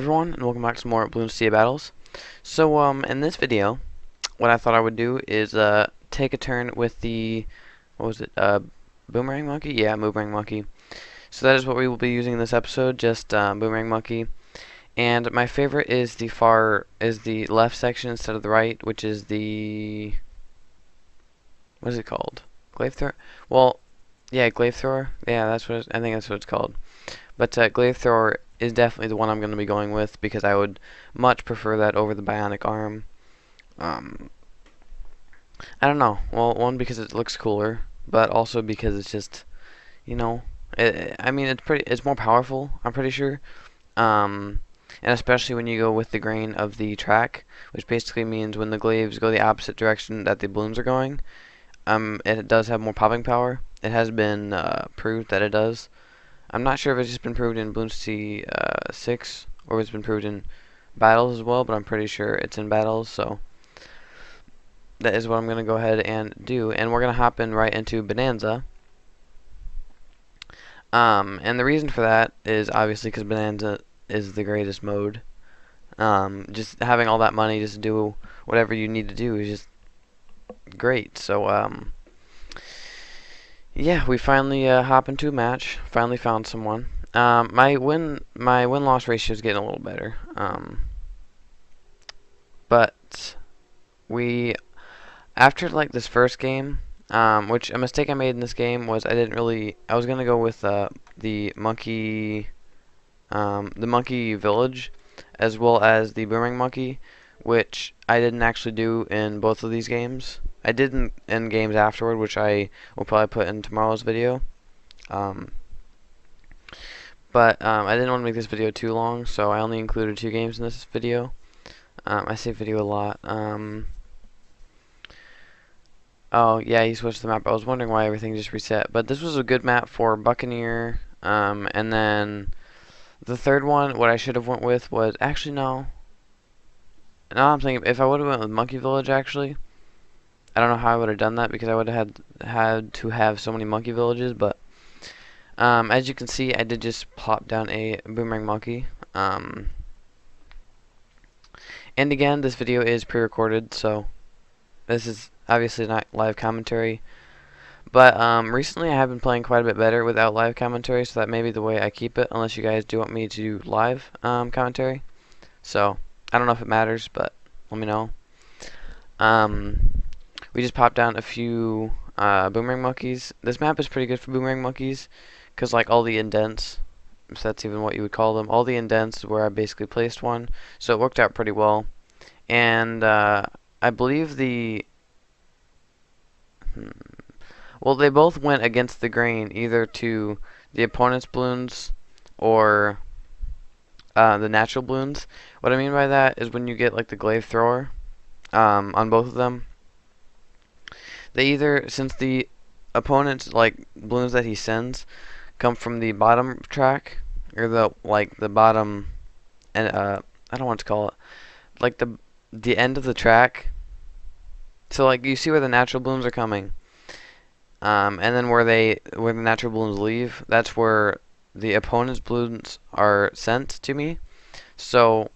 everyone, and welcome back to more Bloons battles. So, in this video, what I thought I would do is, take a turn with the, what was it, Boomerang Monkey? Yeah, Boomerang Monkey. So that is what we will be using in this episode, just, Boomerang Monkey. And my favorite is the left section instead of the right, which is the, what is it called? Glaive Thrower? Well, yeah, Glaive Thrower. Yeah, I think that's what it's called. But, Glaive Thrower is definitely the one I'm going to be going with because I would much prefer that over the bionic arm. I don't know. Well, one, because it looks cooler, but also because it's just, you know, I mean, it's more powerful, I'm pretty sure. And especially when you go with the grain of the track, which basically means when the glaives go the opposite direction that the balloons are going, it does have more popping power. It has been proved that it does. I'm not sure if it's just been proved in Bloons 6 or if it's been proved in battles as well, but I'm pretty sure it's in battles, so that is what I'm going to go ahead and do. And we're going to hop in right into Bonanza. And the reason for that is obviously because Bonanza is the greatest mode. Just having all that money just to do whatever you need to do is just great. So, yeah, we finally hop into a match. Finally found someone. My win-loss ratio is getting a little better. But after like this first game, which a mistake I made in this game was I was gonna go with the monkey village, as well as the boomerang monkey, which I didn't actually do in both of these games. I did in games afterward, which I will probably put in tomorrow's video. But I didn't want to make this video too long, so I only included 2 games in this video. I say video a lot. Oh, yeah, he switched the map. I was wondering why everything just reset. But this was a good map for Buccaneer. And then the third one, what I should have went with was... Actually, no. Now I'm thinking, if I would have went with Monkey Village, actually... I don't know how I would have done that because I would have had to have so many monkey villages, but as you can see, I did just plop down a boomerang monkey. And again, this video is pre-recorded, so this is obviously not live commentary. But recently I have been playing quite a bit better without live commentary, so that may be the way I keep it, unless you guys do want me to do live commentary. So I don't know if it matters, but let me know. We just popped down a few boomerang monkeys. This map is pretty good for boomerang monkeys, because like all the indents, if that's even what you would call them, all the indents is where I basically placed one, so it worked out pretty well. And I believe well, they both went against the grain, either to the opponent's balloons or the natural balloons. What I mean by that is when you get like the glaive thrower on both of them, they either, since the opponent's like balloons that he sends come from the bottom track, or the bottom, and I don't want to call it like the end of the track. So like you see where the natural balloons are coming, and then where the natural balloons leave, that's where the opponent's balloons are sent to me. So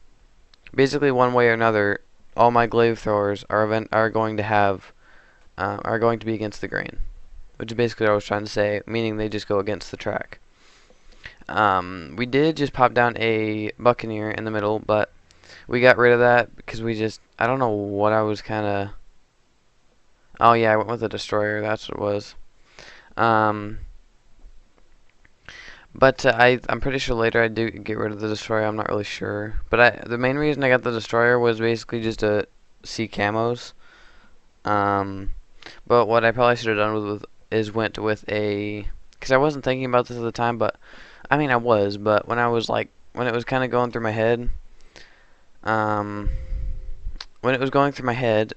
basically, one way or another, all my glaive throwers are going to be against the grain, which is basically what I was trying to say, meaning they just go against the track. We did just pop down a Buccaneer in the middle, but we got rid of that because I don't know what I was kind of... Oh yeah, I went with a Destroyer, that's what it was. But I'm pretty sure later I do get rid of the Destroyer, I'm not really sure. But the main reason I got the Destroyer was basically just to see camos. But what I probably should have done is went with a... Because I wasn't thinking about this at the time, but... I mean, I was, but when it was kind of going through my head... when it was going through my head,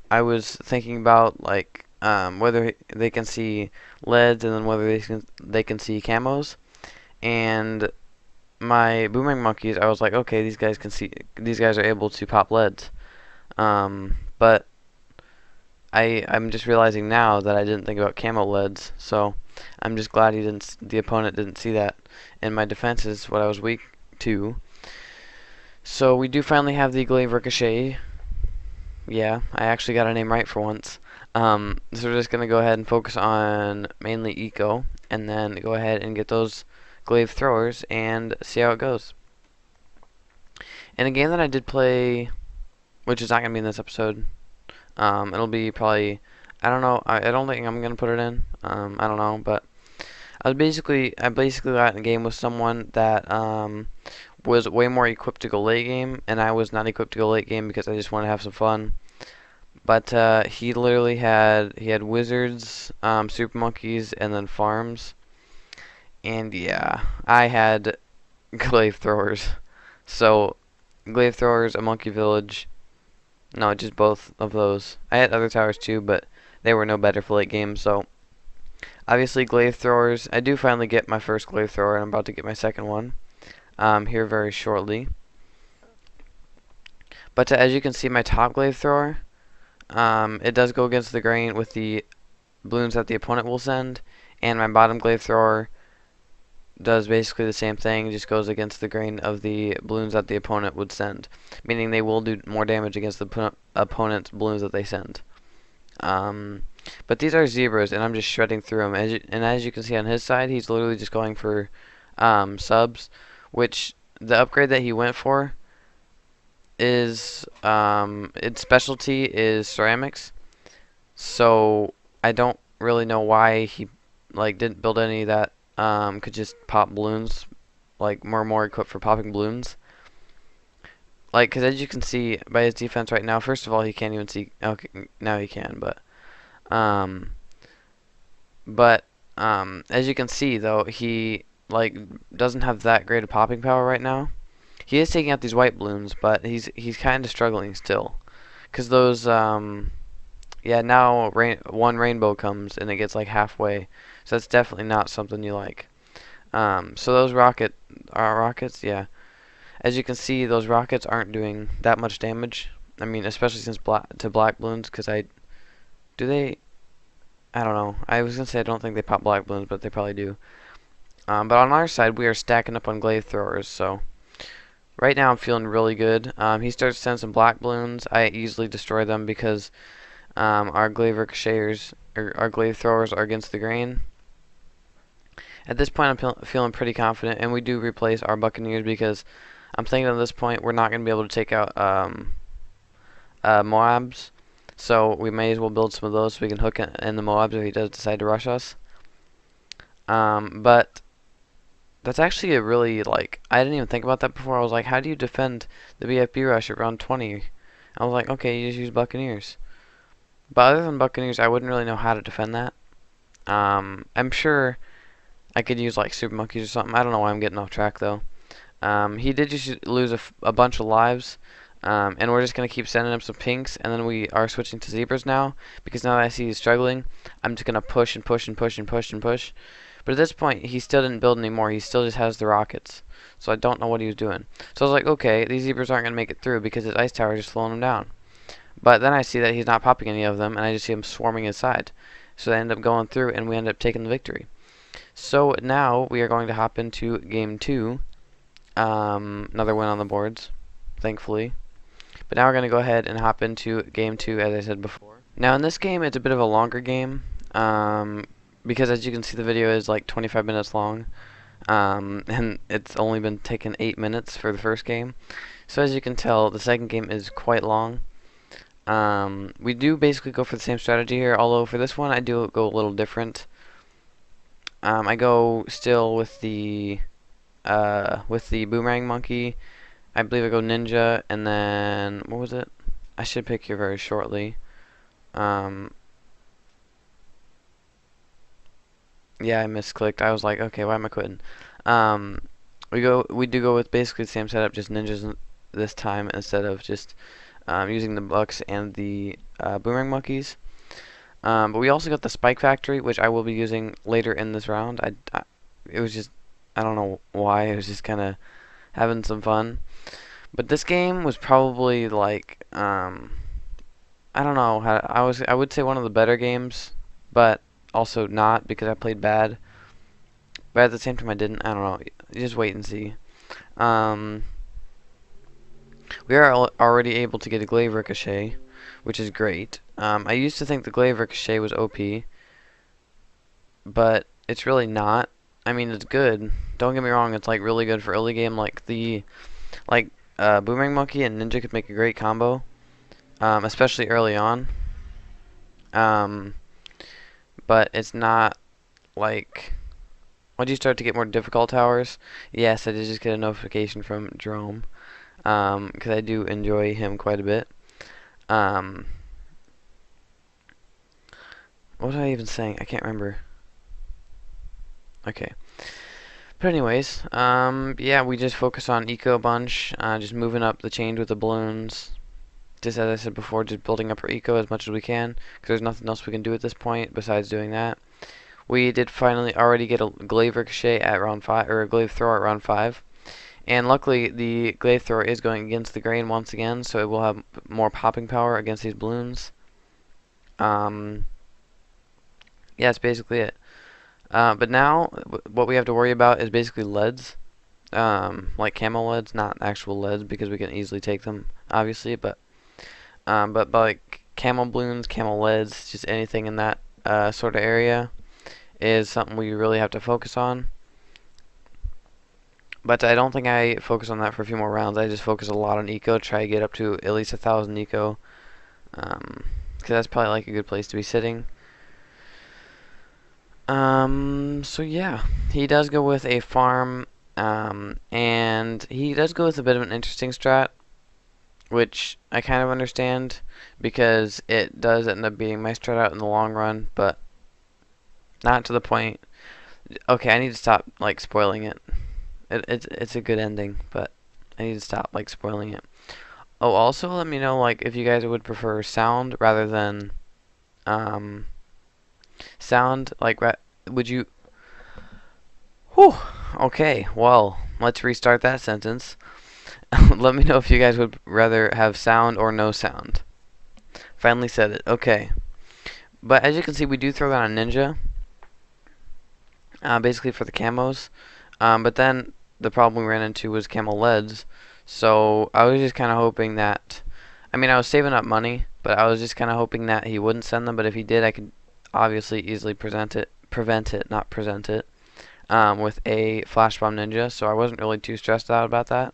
I was thinking about, like, whether they can see leads and then whether they can see camos. And my boomerang monkeys, I was like, okay, these guys are able to pop leads. But I'm just realizing now that I didn't think about camo leads, so I'm just glad the opponent didn't see that. And my defense is what I was weak to. So we do finally have the Glaive Ricochet. Yeah, I actually got a name right for once. So we're just going to go ahead and focus on mainly Eco, and then go ahead and get those Glaive Throwers and see how it goes. In a game that I did play, which is not going to be in this episode, it'll be probably, I don't know, I don't think I'm going to put it in, I don't know, but I basically got in a game with someone that was way more equipped to go late game, and I was not equipped to go late game because I just wanted to have some fun. But he literally had wizards, super monkeys, and then farms. And yeah, I had glaive throwers. So glaive throwers, a monkey village. No, just both of those. I had other towers too, but they were no better for late game. So obviously glaive throwers. I do finally get my first glaive thrower, and I'm about to get my second one here very shortly. But as you can see, my top glaive thrower. It does go against the grain with the balloons that the opponent will send, and my bottom glaive thrower does basically the same thing, just goes against the grain of the balloons that the opponent would send, meaning they will do more damage against the opponent's balloons that they send. But these are zebras, and I'm just shredding through them. As you can see on his side, he's literally just going for subs, which the upgrade that he went for is its specialty is ceramics. So I don't really know why he didn't build any that could just pop balloons, like more equipped for popping balloons. Because as you can see by his defense right now, first of all he can't even see. Okay, now he can, um, but as you can see though, he doesn't have that great a popping power right now. He is taking out these white balloons, but he's kind of struggling still, cause those yeah, now one rainbow comes and it gets like halfway, so that's definitely not something you like. So those rockets, yeah. As you can see, those rockets aren't doing that much damage. I mean, especially since black balloons, cause I don't know. I was gonna say I don't think they pop black balloons, but they probably do. But on our side, we are stacking up on glaive throwers, so. Right now I'm feeling really good. He starts to send some black balloons. I easily destroy them because our glaive ricocheters, or our glaive throwers, are against the grain. At this point I'm feeling pretty confident, and we do replace our buccaneers because I'm thinking at this point we're not going to be able to take out Moabs. So we may as well build some of those so we can hook in the Moabs if he does decide to rush us. But that's actually a really, I didn't even think about that before. I was like, how do you defend the BFB rush at round 20? I was like, okay, you just use Buccaneers. But other than Buccaneers, I wouldn't really know how to defend that. I'm sure I could use, Super Monkeys or something. I don't know why I'm getting off track, though. He did just lose a bunch of lives. And we're just going to keep sending him some pinks. And then we are switching to zebras now. Because now that I see he's struggling, I'm just going to push and push and push and push and push. But at this point, he still didn't build anymore. He still just has the rockets. So I don't know what he was doing. So I was like, okay, these zebras aren't going to make it through because his ice tower is just slowing him down. But then I see that he's not popping any of them, and I just see him swarming his side. So they end up going through, and we end up taking the victory. So now we are going to hop into game 2. Another win on the boards, thankfully. But now we're going to go ahead and hop into game 2, as I said before. Now in this game, it's a bit of a longer game. Because as you can see, the video is like 25 minutes long, and it's only been taken 8 minutes for the first game. So as you can tell, the second game is quite long. We do basically go for the same strategy here, although for this one I do go a little different. I go still with the boomerang monkey. I believe I go ninja, and then what was it? I should pick here very shortly. Yeah, I misclicked. I was like, okay, why am I quitting? We do go with basically the same setup, just ninjas this time instead of just using the bucks and the boomerang monkeys. But we also got the spike factory, which I will be using later in this round. It was just, I don't know why. It was just kind of having some fun. But this game was probably I don't know. I would say one of the better games, but also not because I played bad. But at the same time I didn't. I don't know. You just wait and see. We are already able to get a glaive ricochet, which is great. I used to think the glaive ricochet was OP, but it's really not. I mean, it's good. Don't get me wrong, it's like really good for early game. Boomerang Monkey and Ninja could make a great combo, especially early on. Um, but it's not like once you start to get more difficult towers. Yes, I did just get a notification from Jerome, because I do enjoy him quite a bit. What was I even saying? I can't remember. Okay. But anyways, yeah, we just focus on eco a bunch, just moving up the chain with the balloons. Just as I said before, just building up our eco as much as we can, because there's nothing else we can do at this point besides doing that. We did finally already get a glaive ricochet at round 5, or a glaive thrower at round 5. And luckily, the glaive thrower is going against the grain once again, so it will have more popping power against these balloons. Yeah, that's basically it. But now, what we have to worry about is basically leads. Like camo leads, not actual leads, because we can easily take them, obviously, but like camo balloons, camo leads, just anything in that sort of area is something we really have to focus on. But I don't think I focus on that for a few more rounds. I just focus a lot on eco, try to get up to at least 1,000 eco, because that's probably like a good place to be sitting. So yeah, he does go with a farm, and he does go with a bit of an interesting strat, which I kind of understand, because it does end up being my strat out in the long run, but not to the point. Okay, I need to stop, like, spoiling it. It's a good ending, but I need to stop, like, spoiling it. Oh, also let me know, like, if you guys would prefer sound rather than, sound, like, would you... Whew, okay, well, let's restart that sentence. Let me know if you guys would rather have sound or no sound. Finally said it, okay. But as you can see, we do throw that on Ninja, basically for the camos. But then the problem we ran into was camo leads, so I was just kind of hoping that, I mean, I was saving up money, but I was just kind of hoping that he wouldn't send them, but if he did, I could obviously easily prevent it, with a flash bomb ninja, so I wasn't really too stressed out about that.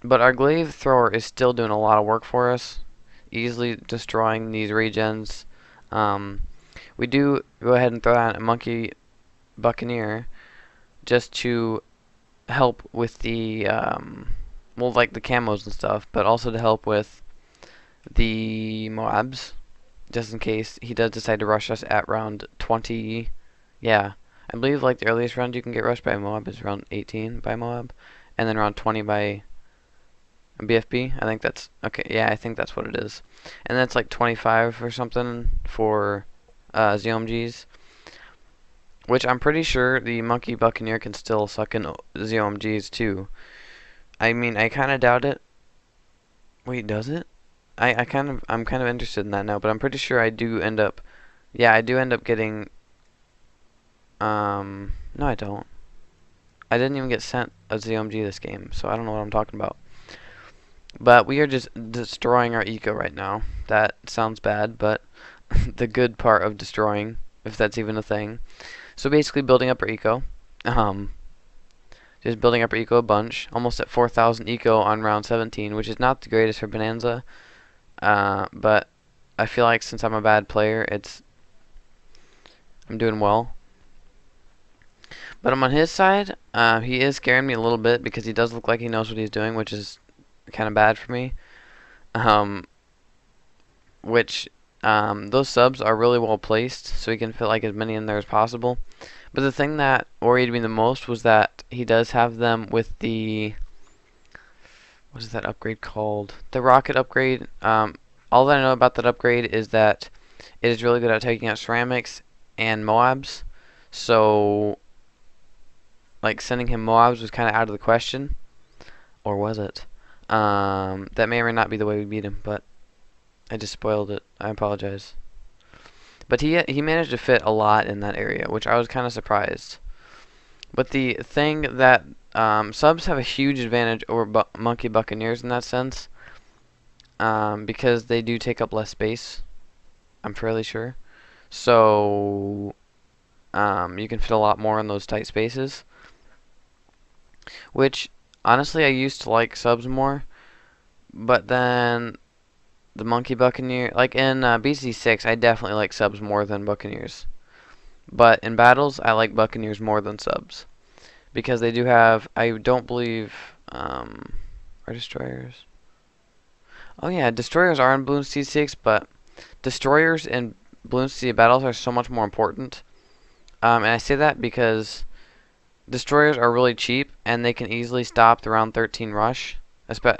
But our glaive thrower is still doing a lot of work for us, easily destroying these regens. We do go ahead and throw out a monkey buccaneer just to help with the well, like the camos and stuff, but also to help with the Moabs, just in case he does decide to rush us at round 20. Yeah, I believe like the earliest round you can get rushed by Moab is round 18 by Moab, and then round 20 by BFB. I think that's okay. Yeah, I think that's what it is, and that's like 25 or something for ZOMGs. Which I'm pretty sure the Monkey Buccaneer can still suck in ZOMGs too. I mean, I kind of doubt it. Wait, does it? I'm kind of interested in that now, but I'm pretty sure I do end up. Yeah, I do end up getting. No, I don't. I didn't even get sent a ZOMG this game, so I don't know what I'm talking about. But we are just destroying our eco right now. That sounds bad, but the good part of destroying, if that's even a thing. So basically building up our eco. Just building up our eco a bunch. Almost at 4,000 eco on round 17, which is not the greatest for Bonanza. But I feel like since I'm a bad player, I'm doing well. But I'm on his side. He is scaring me a little bit because he does look like he knows what he's doing, which is kind of bad for me. Those subs are really well placed, so he can fit like as many in there as possible. But the thing that worried me the most was that he does have them with the, what is that upgrade called? The rocket upgrade. All that I know about that upgrade is that it is really good at taking out ceramics and Moabs. So, like, sending him Moabs was kind of out of the question. Or was it? That may or may not be the way we beat him, but I just spoiled it. I apologize. But he managed to fit a lot in that area, which I was kind of surprised. But the thing that subs have a huge advantage over Monkey Buccaneers in that sense, because they do take up less space, I'm fairly sure. So, you can fit a lot more in those tight spaces, which, honestly, I used to like subs more, but then the Monkey Buccaneer, like in BC6, I definitely like subs more than Buccaneers. But in battles, I like Buccaneers more than subs. Because they do have, I don't believe, are destroyers? Oh yeah, destroyers are in Bloons T6, but destroyers in Bloons T battles are so much more important. And I say that because destroyers are really cheap, and they can easily stop the round 13 rush.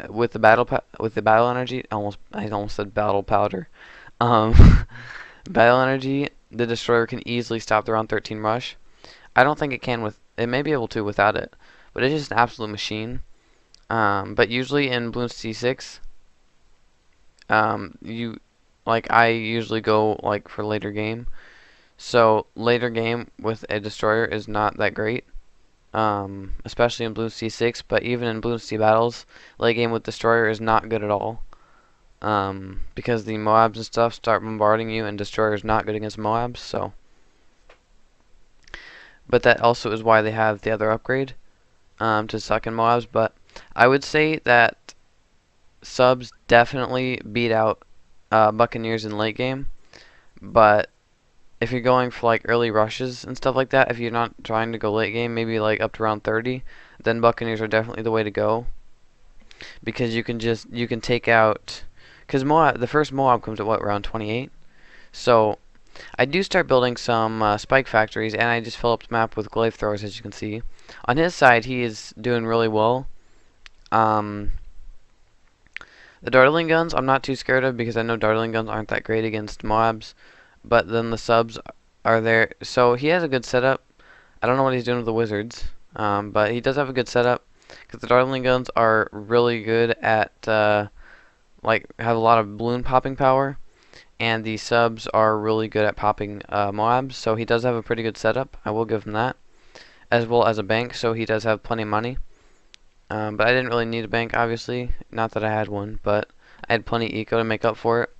With the battle energy, I almost said battle powder. Um, battle energy, the destroyer can easily stop the round 13 rush. I don't think it can with it may be able to without it, but it's just an absolute machine. But usually in Bloons T6, I usually go like for later game. So later game with a destroyer is not that great. Especially in Bloons T6, but even in Bloons T battles, late game with destroyer is not good at all. Because the Moabs and stuff start bombarding you, and destroyer is not good against Moabs. So, but that also is why they have the other upgrade, to suck in Moabs. But I would say that subs definitely beat out Buccaneers in late game. But if you're going for like early rushes and stuff like that, if you're not trying to go late game, maybe like up to round 30, then Buccaneers are definitely the way to go. Because you can take out, because the first Moab comes at what, round 28? So I do start building some spike factories, and I just fill up the map with glaive throwers, as you can see. On his side, he is doing really well. The dartling guns I'm not too scared of, because I know dartling guns aren't that great against Moabs. But then the subs are there. So he has a good setup. I don't know what he's doing with the wizards, but he does have a good setup, because the dartling guns are really good at, like, have a lot of balloon popping power. And the subs are really good at popping Moabs. So he does have a pretty good setup. I will give him that. As well as a bank, so he does have plenty of money. But I didn't really need a bank, obviously. Not that I had one, but I had plenty of eco to make up for it.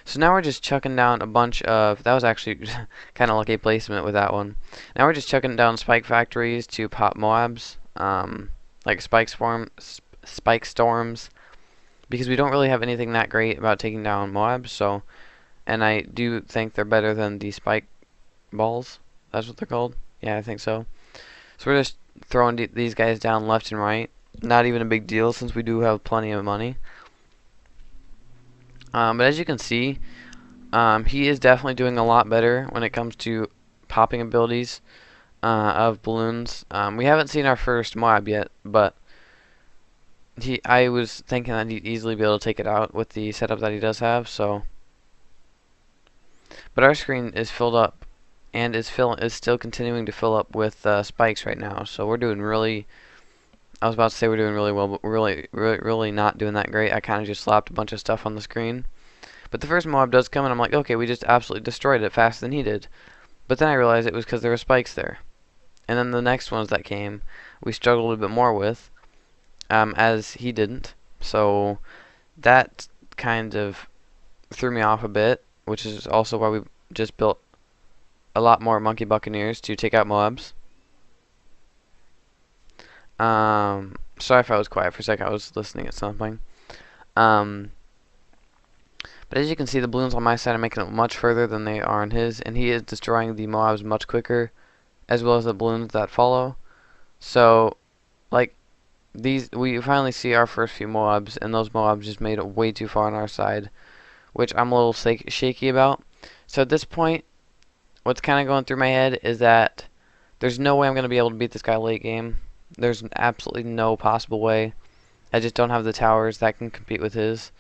So now we're just chucking down a bunch of, that was actually kind of lucky placement with that one. Now we're just chucking down spike factories to pop Moabs, like spike storms, because we don't really have anything that great about taking down Moabs. So, and I do think they're better than the spike balls. That's what they're called. Yeah, I think so. So we're just throwing these guys down left and right. Not even a big deal, since we do have plenty of money. But as you can see, he is definitely doing a lot better when it comes to popping abilities of balloons. We haven't seen our first Moab yet, but I was thinking that he'd easily be able to take it out with the setup that he does have. So, but our screen is filled up, and is still continuing to fill up with spikes right now. So we're doing really. I was about to say we're doing really well, but we're really not doing that great. I kind of just slapped a bunch of stuff on the screen. But the first Moab does come, and I'm like, okay, we just absolutely destroyed it faster than he did. But then I realized it was because there were spikes there. And then the next ones that came, we struggled a bit more with, as he didn't. So that kind of threw me off a bit, which is also why we just built a lot more Monkey Buccaneers to take out Moabs. Sorry if I was quiet for a second. I was listening at something. But as you can see, the balloons on my side are making it much further than they are on his, and he is destroying the Moabs much quicker, as well as the balloons that follow. So, like, we finally see our first few Moabs, and those Moabs just made it way too far on our side, which I'm a little shaky about. So at this point, what's kind of going through my head is that there's no way I'm going to be able to beat this guy late game. There's absolutely no possible way. I just don't have the towers that can compete with his.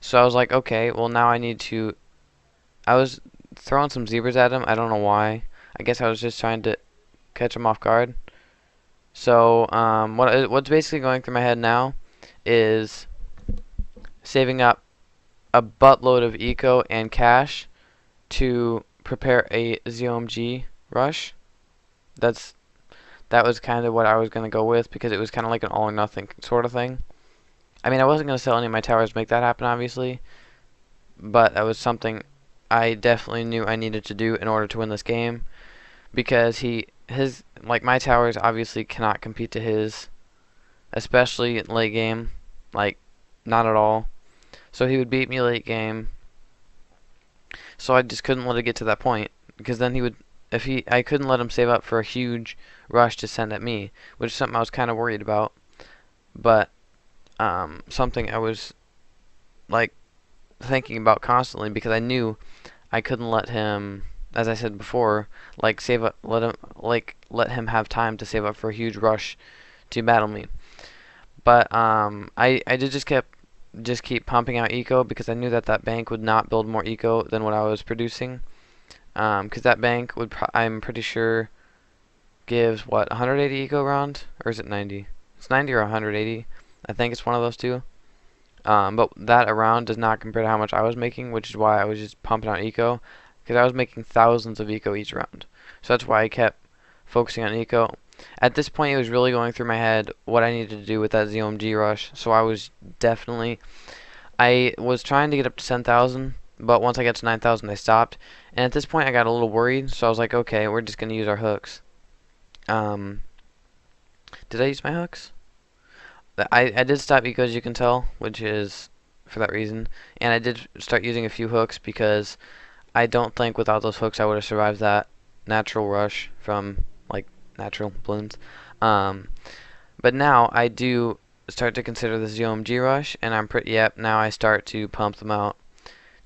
So I was like, okay, well now I need to. I was throwing some zebras at him. I don't know why. I guess I was just trying to catch him off guard. So what's basically going through my head now is saving up a buttload of eco and cash to prepare a ZOMG rush. That's that was kind of what I was going to go with, because it was kind of like an all or nothing sort of thing. I mean, I wasn't going to sell any of my towers to make that happen, obviously, but that was something I definitely knew I needed to do in order to win this game, because like, my towers obviously cannot compete to his, especially late game, like, not at all. So he would beat me late game, so I just couldn't let it get to that point, because then he would, I couldn't let him save up for a huge rush to send at me, which is something I was kind of worried about, but something I was, like, thinking about constantly, because I knew I couldn't let him, as I said before, like, save up, let him have time to save up for a huge rush to battle me. But I did just keep pumping out eco, because I knew that that bank would not build more eco than what I was producing. Because that bank would, I'm pretty sure, gives what, 180 eco round, or is it 90? It's 90 or 180. I think it's one of those two. But that around does not compare to how much I was making, which is why I was just pumping out eco, because I was making thousands of eco each round. So that's why I kept focusing on eco. At this point, it was really going through my head what I needed to do with that ZOMG rush. So I was trying to get up to 10,000, but once I got to 9,000, I stopped. And at this point, I got a little worried, so I was like, okay, we're just going to use our hooks. Did I use my hooks? I did stop eco, as you can tell, which is for that reason. And I did start using a few hooks, because I don't think without those hooks I would have survived that natural rush from, like, natural balloons. But now I do start to consider this ZOMG rush, and now I start to pump them out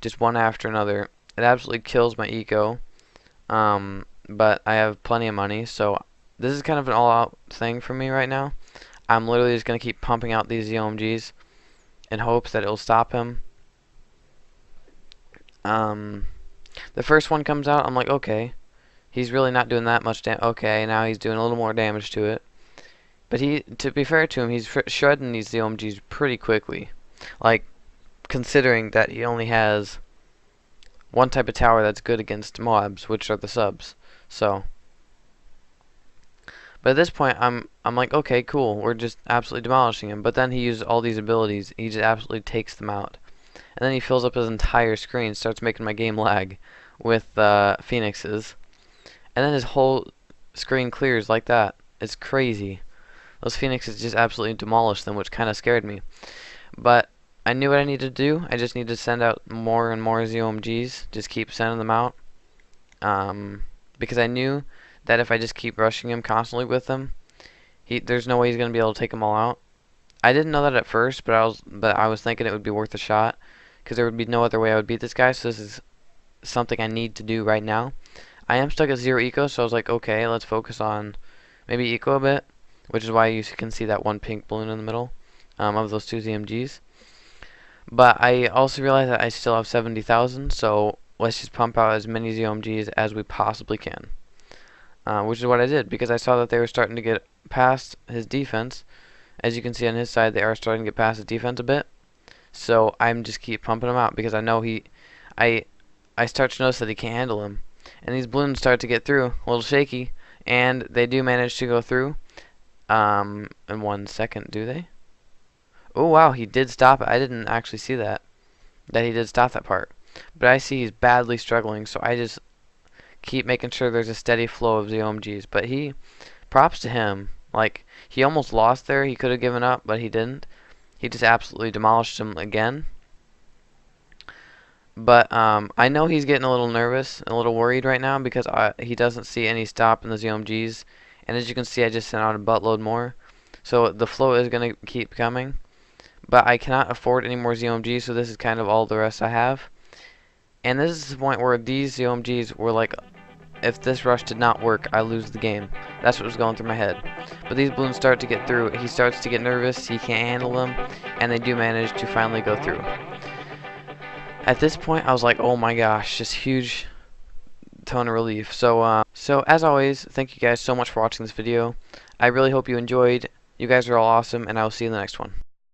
just one after another. It absolutely kills my eco, but I have plenty of money, so this is kind of an all-out thing for me right now. I'm literally just going to keep pumping out these ZOMGs in hopes that it'll stop him. The first one comes out, I'm like, okay, he's really not doing that much damage. Okay, now he's doing a little more damage to it. But to be fair to him, he's shredding these ZOMGs pretty quickly. Like, considering that he only has one type of tower that's good against mobs, which are the subs. So, but at this point, I'm like, okay, cool, we're just absolutely demolishing him. But then he uses all these abilities, he just absolutely takes them out. And then he fills up his entire screen, starts making my game lag with phoenixes. And then his whole screen clears like that. It's crazy. Those phoenixes just absolutely demolished them, which kind of scared me. But I knew what I needed to do. I just needed to send out more and more ZOMGs. Just keep sending them out. Because I knew that if I just keep rushing him constantly with them, there's no way he's going to be able to take them all out. I didn't know that at first, but I was thinking it would be worth a shot, because there would be no other way I would beat this guy. So this is something I need to do right now. I am stuck at 0 eco, so I was like, okay, let's focus on maybe eco a bit, which is why you can see that one pink balloon in the middle of those two ZMGs. But I also realized that I still have 70,000, so let's just pump out as many ZOMGs as we possibly can. Which is what I did, because I saw that they were starting to get past his defense. As you can see on his side, they are starting to get past his defense a bit. So I'm just keep pumping them out, because I know I start to notice that he can't handle him. And these balloons start to get through, a little shaky, and they do manage to go through. In 1 second, do they? Oh wow, he did stop it. I didn't actually see that he did stop that part. But I see he's badly struggling, so I just keep making sure there's a steady flow of ZOMGs. But props to him. Like, he almost lost there. He could have given up, but he didn't. He just absolutely demolished him again. But I know he's getting a little nervous, a little worried right now, because he doesn't see any stop in the ZOMGs. And as you can see, I just sent out a buttload more. So the flow is going to keep coming. But I cannot afford any more ZOMGs, so this is kind of all the rest I have. And this is the point where these ZOMGs were like, if this rush did not work, I lose the game. That's what was going through my head. But these balloons start to get through. He starts to get nervous. He can't handle them. And they do manage to finally go through. At this point, I was like, oh my gosh, just huge tone of relief. So as always, thank you guys so much for watching this video. I really hope you enjoyed. You guys are all awesome, and I will see you in the next one.